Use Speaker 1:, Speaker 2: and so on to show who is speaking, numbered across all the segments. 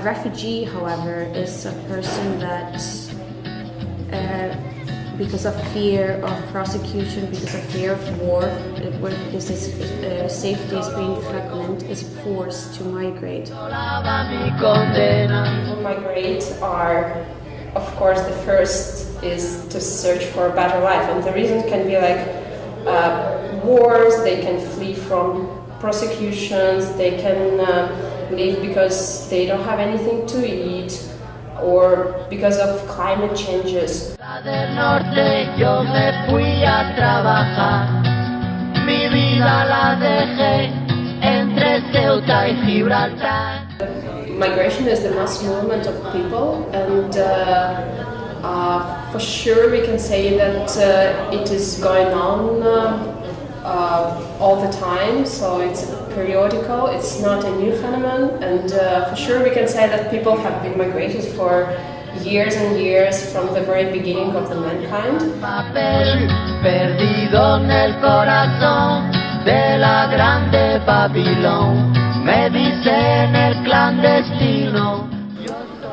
Speaker 1: refugee, however, is a person that, because of fear of prosecution, because of fear of war, because his safety is being threatened, is forced to migrate.
Speaker 2: People migrate are, of course, the first is to search for a better life, and the reasons can be like wars, they can flee from prosecutions, they can leave because they don't have anything to eat, or because of climate changes. Migration is the mass movement of people, and for sure we can say that it is going on all the time, so it's periodical, it's not a new phenomenon, and for sure we can say that people have been migrated for years and years from the very beginning of the mankind.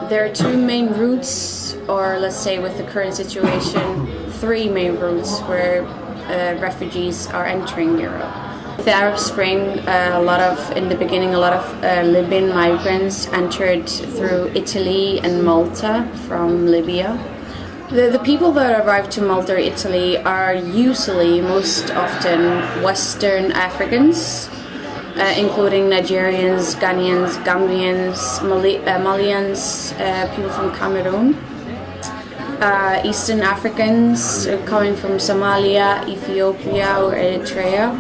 Speaker 1: There are two main routes, or let's say with the current situation, three main routes where refugees are entering Europe. With the Arab Spring, in the beginning, a lot of Libyan migrants entered through Italy and Malta from Libya. The people that arrive to Malta or Italy are usually, most often, Western Africans, including Nigerians, Ghanaians, Gambians, Malians, people from Cameroon. Eastern Africans coming from Somalia, Ethiopia or Eritrea.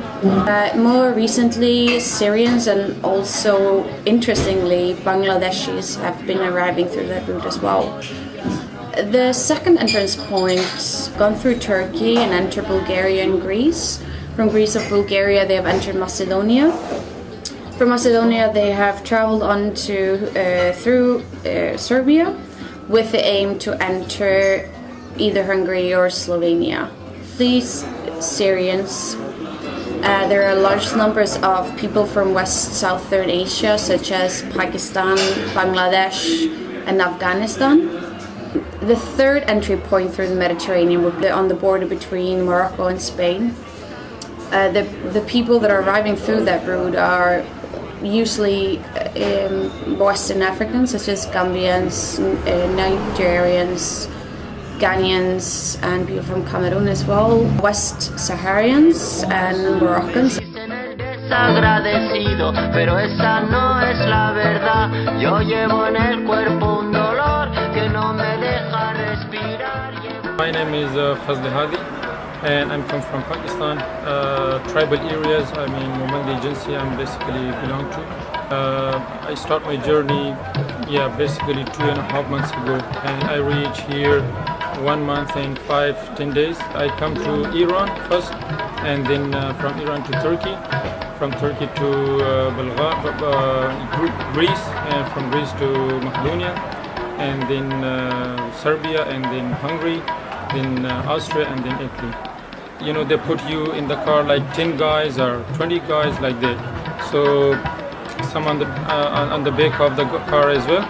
Speaker 1: More recently, Syrians and also, interestingly, Bangladeshis have been arriving through that route as well. The second entrance point, gone through Turkey and entered Bulgaria and Greece. From Greece or Bulgaria, they have entered Macedonia. From Macedonia, they have traveled on through Serbia, with the aim to enter either Hungary or Slovenia. These Syrians, there are large numbers of people from West-Southern Asia, such as Pakistan, Bangladesh, and Afghanistan. The third entry point through the Mediterranean would be on the border between Morocco and Spain. The people that are arriving through that route are usually Western Africans, such as Gambians, Nigerians, Ghanaians, and people from Cameroon as well, West Saharians and Moroccans.
Speaker 3: My name is Fazli Hadi, and I'm come from Pakistan. Tribal areas, Moment agency I'm basically belong to. I start my journey, basically 2.5 months ago, and I reach here 1 month and 5-10 days. I come to Iran first, and then from Iran to Turkey, from Turkey to Greece, and from Greece to Macedonia, and then Serbia, and then Hungary, then Austria, and then Italy. You know, they put you in the car like 10 guys or 20 guys like that. So some on the back of the car as well,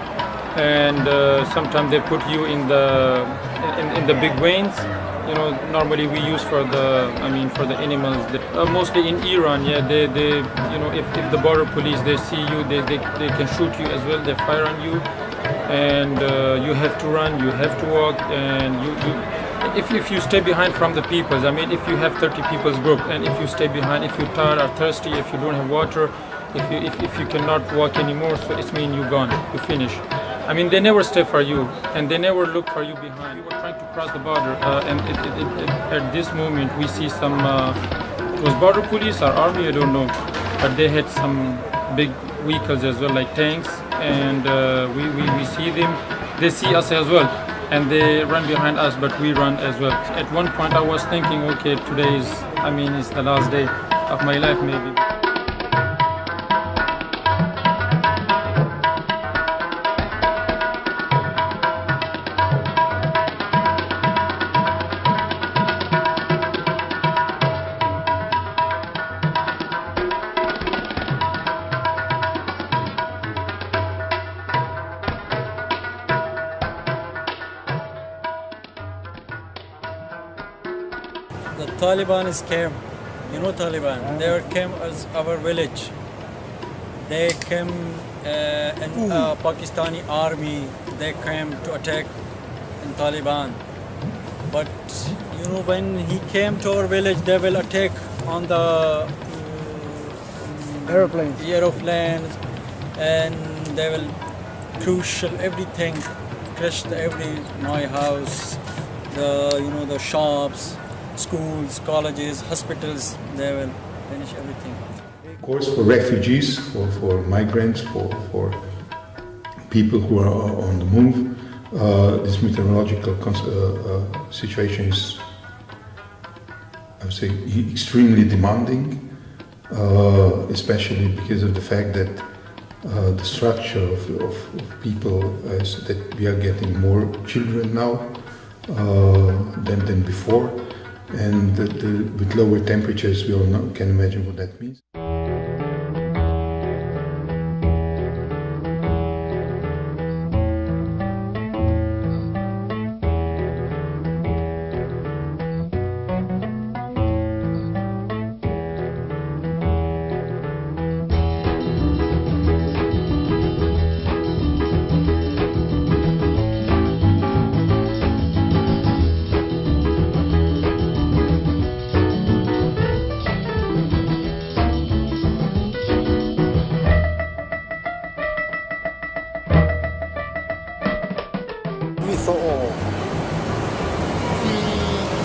Speaker 3: and sometimes they put you in the big vans. You know, normally we use for the animals. That, mostly in Iran, they you know, if the border police they see you, they can shoot you as well. They fire on you, and you have to run, you have to walk, and if you stay behind from the people, if you have 30 people's group, and if you stay behind, if you're tired or thirsty, if you don't have water, if you cannot walk anymore, so it means you're gone, you finish. They never stay for you, and they never look for you behind. We were trying to cross the border, and at this moment we see some, it was border police or army, I don't know, but they had some big vehicles as well, like tanks, and we see them, they see us as well. And they run behind us, but we run as well. At one point I was thinking, okay, today is, it's the last day of my life maybe.
Speaker 4: Taliban came. You know Taliban. They came as our village. They came in Pakistani army. They came to attack in Taliban. But you know, when he came to our village, they will attack on the aeroplanes, and they will crush everything, my house, the shops, schools, colleges, hospitals. They will finish everything.
Speaker 5: Of course, for refugees, for migrants, for people who are on the move, this meteorological situation is, I would say, extremely demanding, especially because of the fact that the structure of people is that we are getting more children now than before, and with lower temperatures, we all can imagine what that means.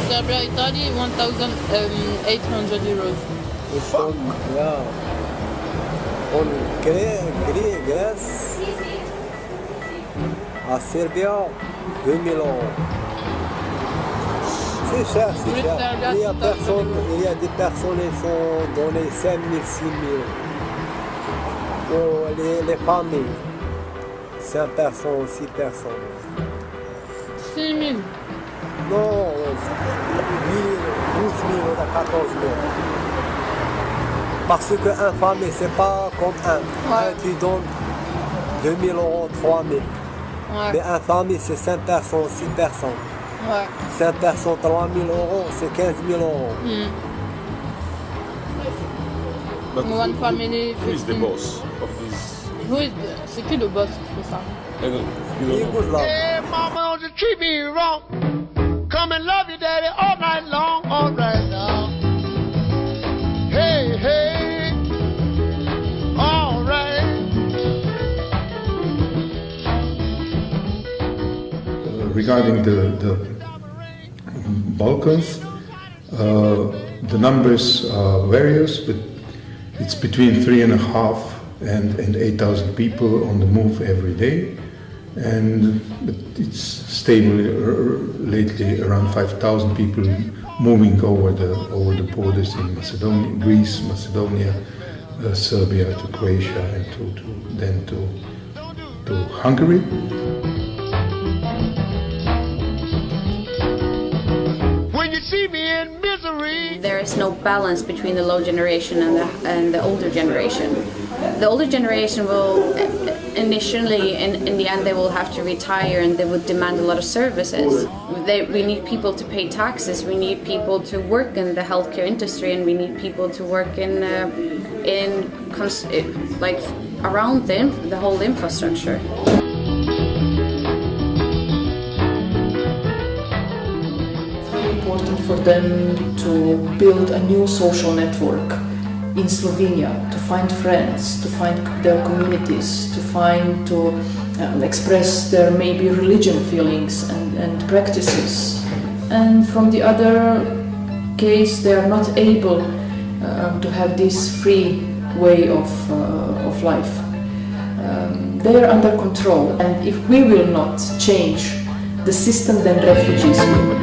Speaker 6: Serbia, Italy, 1,800 euros.
Speaker 7: Yeah. On Grèce, à Serbia, 2 000 euros. C'est cher, c'est cher. Il y a des personnes qui sont données 5 000, 6 000. Pour les familles, 5 personnes, 6 personnes.
Speaker 6: 6 000.
Speaker 7: Non, 12 000 ou 14 000. Parce qu'un famille, c'est pas comme un.
Speaker 6: Ouais.
Speaker 7: Tu donnes 2 000 euros, 3 000.
Speaker 6: Ouais.
Speaker 7: Mais un famille, c'est 5 personnes, 6 personnes.
Speaker 6: Ouais.
Speaker 7: 5 personnes, 3 000 euros, c'est 15 000 euros.
Speaker 6: But one family.
Speaker 8: Who is the boss of this?
Speaker 6: C'est qui le boss qui fait ça?
Speaker 7: Hey,
Speaker 9: mama, don't you treat me wrong. Come and love you, daddy, all night long, all right now. Hey, hey, all right.
Speaker 5: Regarding the Balkans, the numbers are various, but it's between 3,500 and 8,000 people on the move every day. But it's stable lately, around 5,000 people moving over the borders in Macedonia, Greece, Macedonia, Serbia to Croatia, and then to Hungary.
Speaker 9: When you see me in misery,
Speaker 1: There is no balance between the low generation and the older generation. The older generation will initially, in the end, they will have to retire and they would demand a lot of services. We need people to pay taxes. We need people to work in the healthcare industry, and we need people to work around the whole infrastructure.
Speaker 10: It's very important for them to build a new social network in Slovenia, to find friends, to find their communities, to express their maybe religion feelings and practices. And from the other case, they are not able to have this free way of life. They are under control, and if we will not change the system, then refugees will.